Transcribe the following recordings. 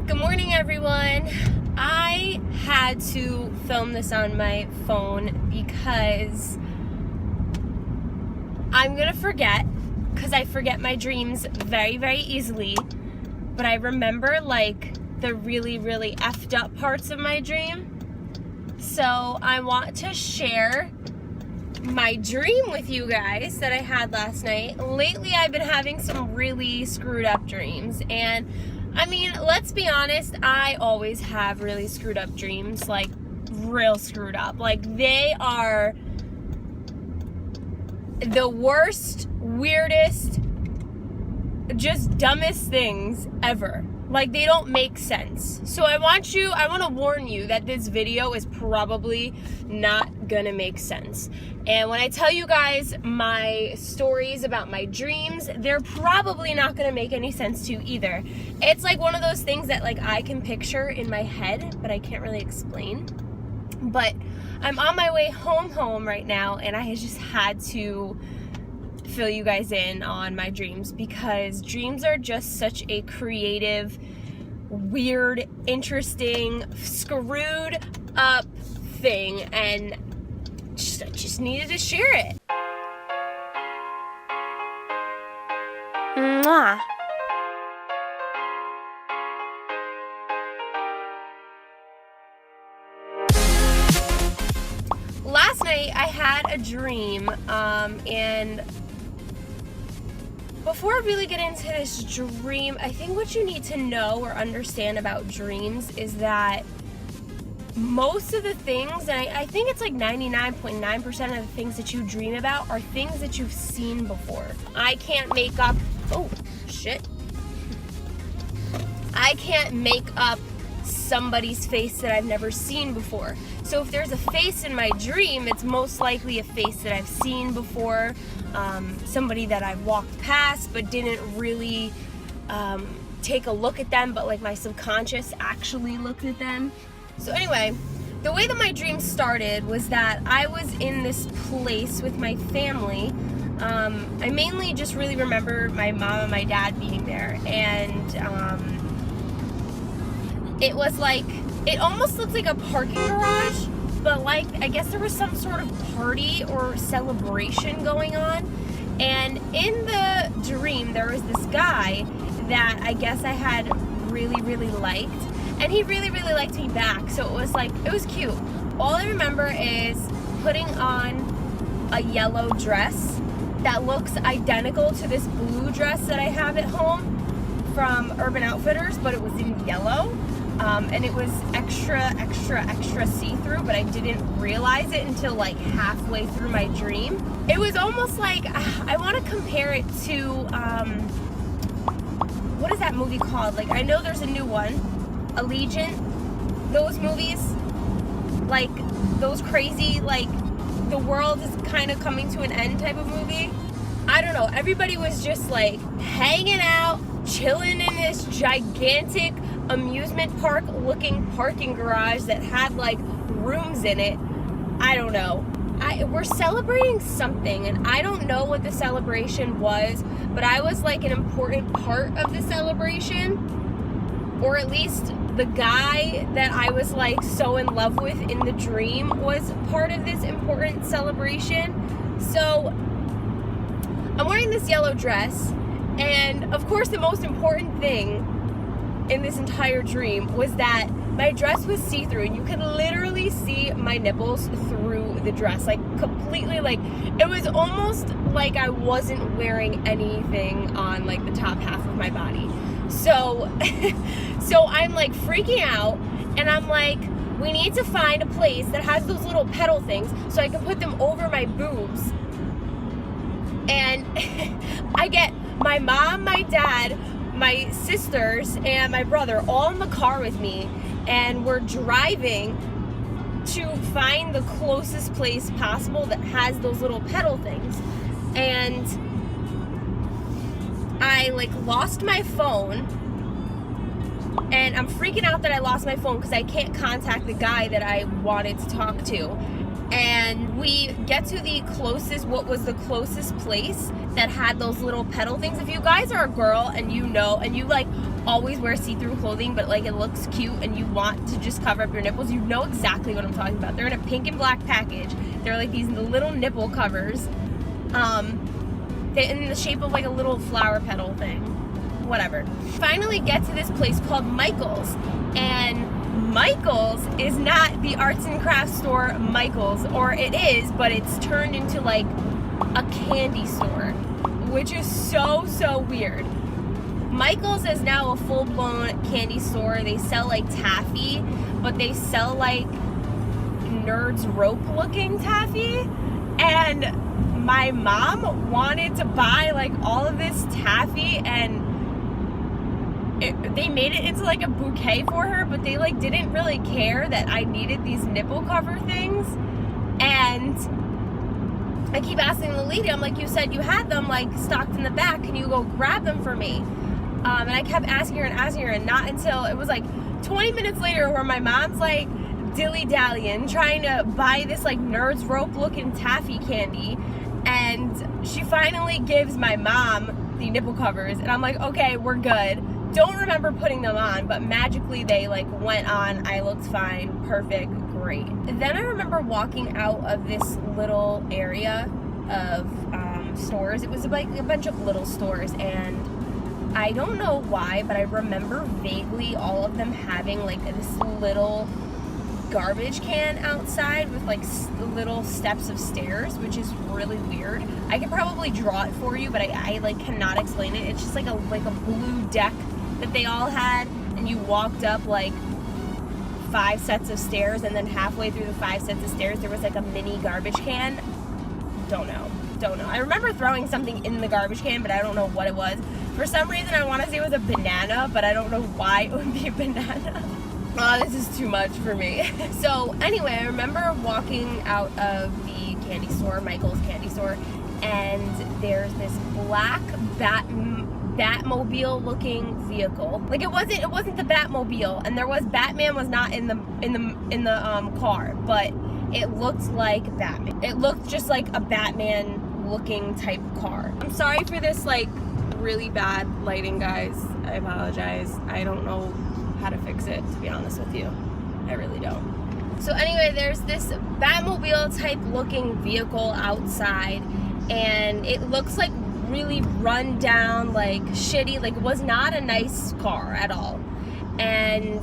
Good morning, everyone. I had to film this on my phone because I'm gonna forget, because I forget my dreams very, very easily, but I remember like the really, really effed up parts of my dream. So I want to share my dream with you guys that I had last night. Lately, I've been having some really screwed up dreams, and I mean, let's be honest, I always have really screwed up dreams, like real screwed up. Like they are the worst, weirdest, just dumbest things ever. Like they don't make sense. So I want to warn you that this video is probably not gonna make sense. And when I tell you guys my stories about my dreams, they're probably not gonna make any sense to you either. It's like one of those things that like I can picture in my head, but I can't really explain. But I'm on my way home right now, and I just had to fill you guys in on my dreams, because dreams are just such a creative, weird, interesting, screwed up thing, and I just needed to share it. Mwah. Last night I had a dream, and before I really get into this dream, I think what you need to know or understand about dreams is that most of the things, and I think it's like 99.9% of the things that you dream about are things that you've seen before. I can't make up, I can't make up somebody's face that I've never seen before. So if there's a face in my dream, it's most likely a face that I've seen before, somebody that I've walked past but didn't really take a look at them, but like my subconscious actually looked at them. So anyway, the way that my dream started was that I was in this place with my family. I mainly just really remember my mom and my dad being there, and it was like, it almost looked like a parking garage, but like I guess there was some sort of party or celebration going on. And in the dream there was this guy that I guess I had really, really liked, and he really, really liked me back. So it was cute. All I remember is putting on a yellow dress that looks identical to this blue dress that I have at home from Urban Outfitters, but it was in yellow. And it was extra see-through, but I didn't realize it until like halfway through my dream. It was almost like, I want to compare it to, what is that movie called? Like, I know there's a new one, Allegiant, those movies, like those crazy, like the world is kind of coming to an end type of movie. I don't know, everybody was just like hanging out, chilling in this gigantic amusement park looking parking garage that had like rooms in it. I don't know. We're celebrating something, and I don't know what the celebration was, but I was like an important part of the celebration, or at least the guy that I was like so in love with in the dream was part of this important celebration. So I'm wearing this yellow dress, and of course the most important thing in this entire dream was that my dress was see-through, and you could literally see my nipples through the dress, like completely, like it was almost like I wasn't wearing anything on like the top half of my body. So so I'm like freaking out, and I'm like, we need to find a place that has those little pedal things so I can put them over my boobs. And I get my mom, my dad, my sisters, and my brother all in the car with me, and we're driving to find the closest place possible that has those little pedal things. And I like lost my phone, and I'm freaking out that I lost my phone because I can't contact the guy that I wanted to talk to. And we get to the closest, what was the closest place that had those little pedal things. If you guys are a girl and you know, and you like always wear see-through clothing, but like it looks cute and you want to just cover up your nipples, you know exactly what I'm talking about. They're in a pink and black package. They're like these little nipple covers. They're in the shape of like a little flower petal thing. Whatever. Finally get to this place called Michael's, and Michael's is not the arts and crafts store Michael's, or it is, but it's turned into like a candy store, which is so weird. Michael's is now a full-blown candy store. They sell like taffy, but they sell like Nerds Rope looking taffy, and my mom wanted to buy like all of this taffy, and they made it into like a bouquet for her, but they like didn't really care that I needed these nipple cover things. And I keep asking the lady, I'm like, you said you had them like stocked in the back, can you go grab them for me? And I kept asking her, and not until it was like 20 minutes later where my mom's like dilly-dallying trying to buy this like Nerds Rope looking taffy candy, and she finally gives my mom the nipple covers, and I'm like, okay, we're good. Don't remember putting them on, but magically they like went on. I looked fine, perfect, great. Then I remember walking out of this little area of stores. It was like a bunch of little stores, and I don't know why, but I remember vaguely all of them having like this little garbage can outside with like little steps of stairs, which is really weird. I could probably draw it for you, but I like cannot explain it. It's just like a blue deck that they all had, and you walked up like 5 sets of stairs, and then halfway through the 5 sets of stairs there was like a mini garbage can. Don't know. I remember throwing something in the garbage can, but I don't know what it was. For some reason I want to say it was a banana, but I don't know why it would be a banana. Oh, this is too much for me. So anyway, I remember walking out of the candy store, Michael's candy store, and there's this black Batmobile looking vehicle. Like it wasn't the Batmobile, and Batman was not in the car, but it looked like Batman. It looked just like a Batman looking type car. I'm sorry for this like really bad lighting, guys. I apologize. I don't know how to fix it, to be honest with you. I really don't. So anyway, there's this Batmobile type looking vehicle outside, and it looks like really run down, like shitty, like it was not a nice car at all. And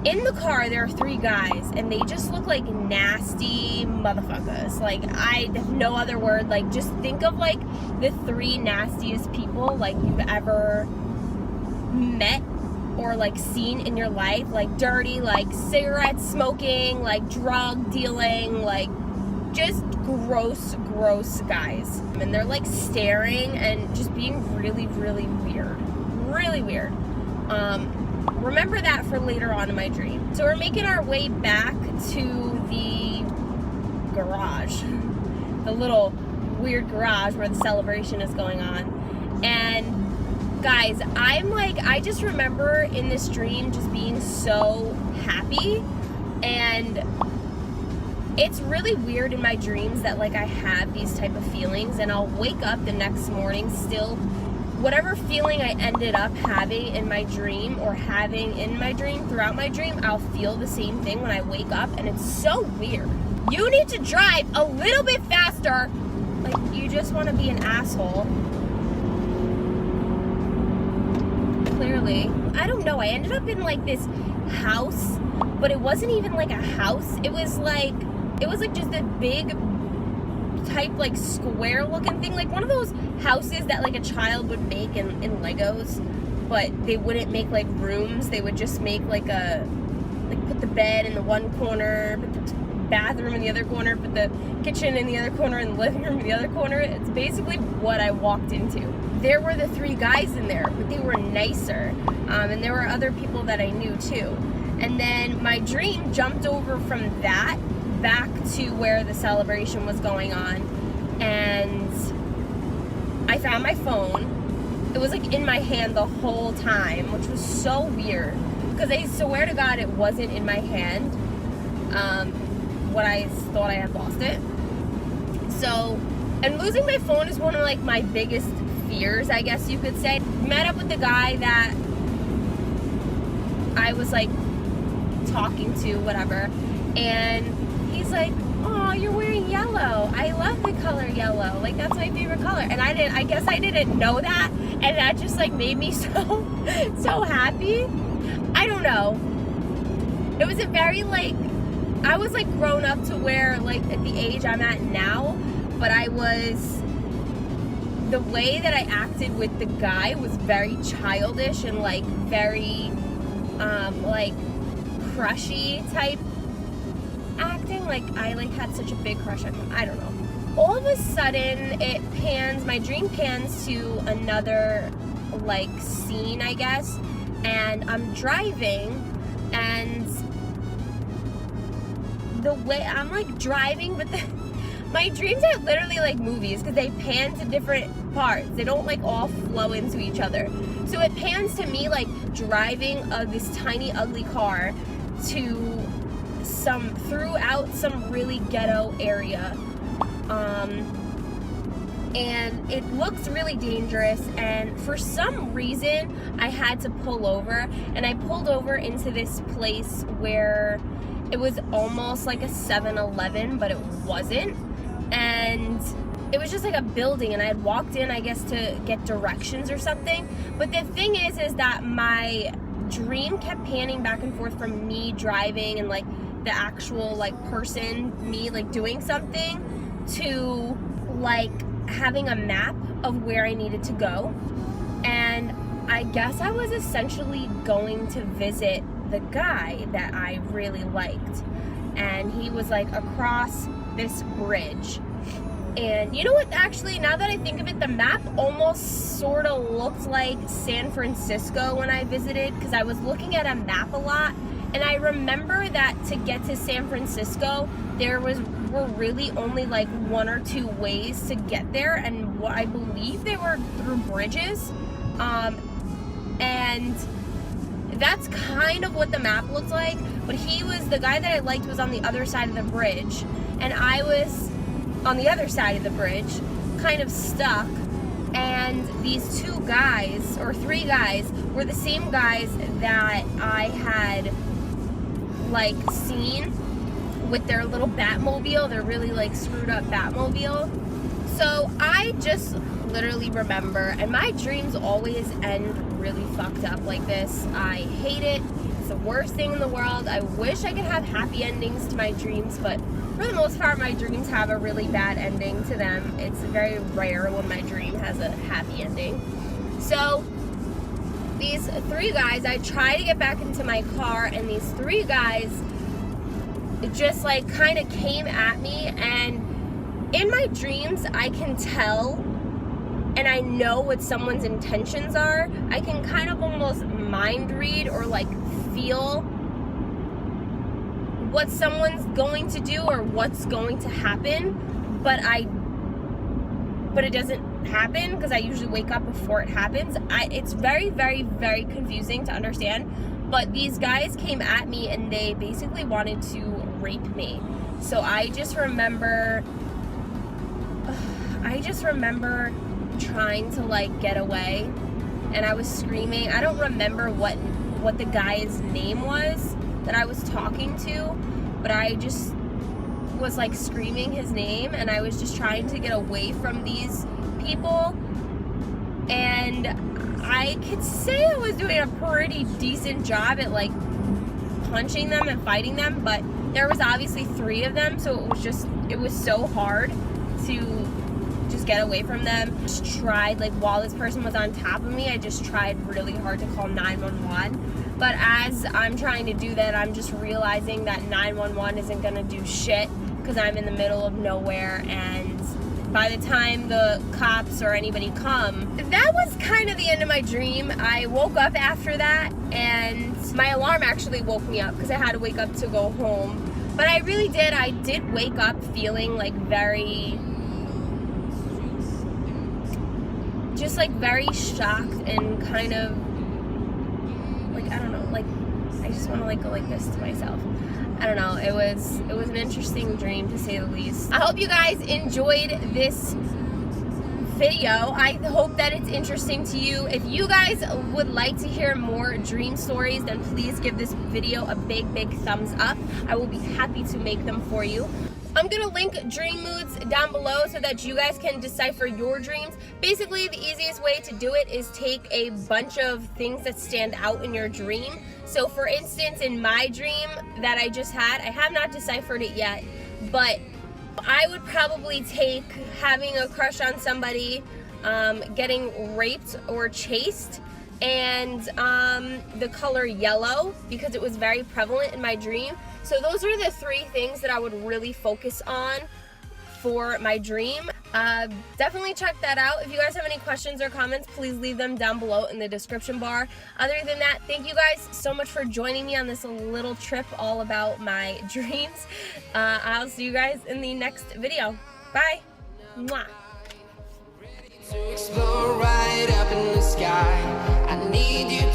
in the car there are 3 guys, and they just look like nasty motherfuckers. Like, I have no other word. Like, just think of like the 3 nastiest people like you've ever met or like seen in your life. Like dirty, like cigarette smoking, like drug dealing, like just gross guys. And they're like staring and just being really weird. Remember that for later on in my dream. So we're making our way back to the garage, the little weird garage where the celebration is going on. And guys, I just remember in this dream just being so happy, and it's really weird in my dreams that like I have these type of feelings, and I'll wake up the next morning still, whatever feeling I ended up having in my dream or having in my dream throughout my dream, I'll feel the same thing when I wake up, and it's so weird. You need to drive a little bit faster. Like, you just want to be an asshole. Clearly. I don't know. I ended up in like this house, but it wasn't even like a house. It was like just a big type like square looking thing, like one of those houses that like a child would make in Legos, but they wouldn't make like rooms. They would just make like put the bed in the one corner, put the bathroom in the other corner, put the kitchen in the other corner, and the living room in the other corner. It's basically what I walked into. There were the 3 guys in there, but they were nicer, and there were other people that I knew too. And then my dream jumped over from that back to where the celebration was going on, and I found my phone. It was like in my hand the whole time, which was so weird, because I swear to God it wasn't in my hand when I thought I had lost it. So, and losing my phone is one of like my biggest fears, I guess you could say. Met up with the guy that I was like talking to, whatever, and he's like, oh, you're wearing yellow. I love the color yellow. Like, that's my favorite color. And I guess I didn't know that, and that just like made me so happy. I don't know. It was a very like, I was like grown up to where like at the age I'm at now, but the way that I acted with the guy was very childish and like very like crushy type acting. Like I like had such a big crush on him. I don't know. All of a sudden my dream pans to another like scene, I guess, and I'm driving, and the way I'm like driving, but my dreams are literally like movies because they pan to different parts. They don't like all flow into each other. So it pans to me like driving this tiny ugly car throughout some really ghetto area, and it looks really dangerous, and for some reason I had to pull over, and I pulled over into this place where it was almost like a 7-Eleven, but it wasn't, and it was just like a building, and I had walked in, I guess, to get directions or something. But the thing is that my dream kept panning back and forth from me driving and like the actual like person, me like doing something, to like having a map of where I needed to go. And I guess I was essentially going to visit the guy that I really liked, and he was like across this bridge. And you know what, actually, now that I think of it, the map almost sort of looked like San Francisco when I visited, because I was looking at a map a lot, and I remember that to get to San Francisco were really only like 1 or 2 ways to get there, and I believe they were through bridges, and that's kind of what the map looked like. But the guy that I liked was on the other side of the bridge, and I was on the other side of the bridge, kind of stuck, and these 2 guys, or 3 guys, were the same guys that I had like seen with their little Batmobile, their really like screwed up Batmobile. So I just literally remember, and my dreams always end really fucked up like this. I hate it. It's the worst thing in the world. I wish I could have happy endings to my dreams, but for the most part, my dreams have a really bad ending to them. It's very rare when my dream has a happy ending. So these 3 guys, I try to get back into my car, and these 3 guys just like kind of came at me, and in my dreams I can tell, and I know what someone's intentions are. I can kind of almost mind read or like feel what someone's going to do or what's going to happen, but it doesn't happen because I usually wake up before it happens. It's very, very, very confusing to understand, but these guys came at me and they basically wanted to rape me. So I just remember trying to like get away, and I was screaming. I don't remember what the guy's name was that I was talking to, but I just was like screaming his name, and I was just trying to get away from these people. And I could say I was doing a pretty decent job at like punching them and fighting them, but there was obviously 3 of them, so it was so hard to just get away from them. Just tried, like, while this person was on top of me, I just tried really hard to call 911. But as I'm trying to do that, I'm just realizing that 911 isn't gonna do shit because I'm in the middle of nowhere, and by the time the cops or anybody come, that was kind of the end of my dream. I woke up after that, and my alarm actually woke me up because I had to wake up to go home. But I did wake up feeling like very shocked and kind of like, I don't know, like I just want to like go like this to myself. I don't know, it was an interesting dream to say the least. I hope you guys enjoyed this video. I hope that it's interesting to you. If you guys would like to hear more dream stories, then please give this video a big thumbs up. I will be happy to make them for you. I'm gonna link dream moods down below so that you guys can decipher your dreams. Basically, the easiest way to do it is take a bunch of things that stand out in your dream. So for instance, in my dream that I just had, I have not deciphered it yet, but I would probably take having a crush on somebody, getting raped or chased, and the color yellow, because it was very prevalent in my dream. So those are the 3 things that I would really focus on for my dream. Definitely check that out. If you guys have any questions or comments, please leave them down below in the description bar. Other than that, thank you guys so much for joining me on this little trip all about my dreams. I'll see you guys in the next video. Bye. Mwah. To explore right up in the sky. I need you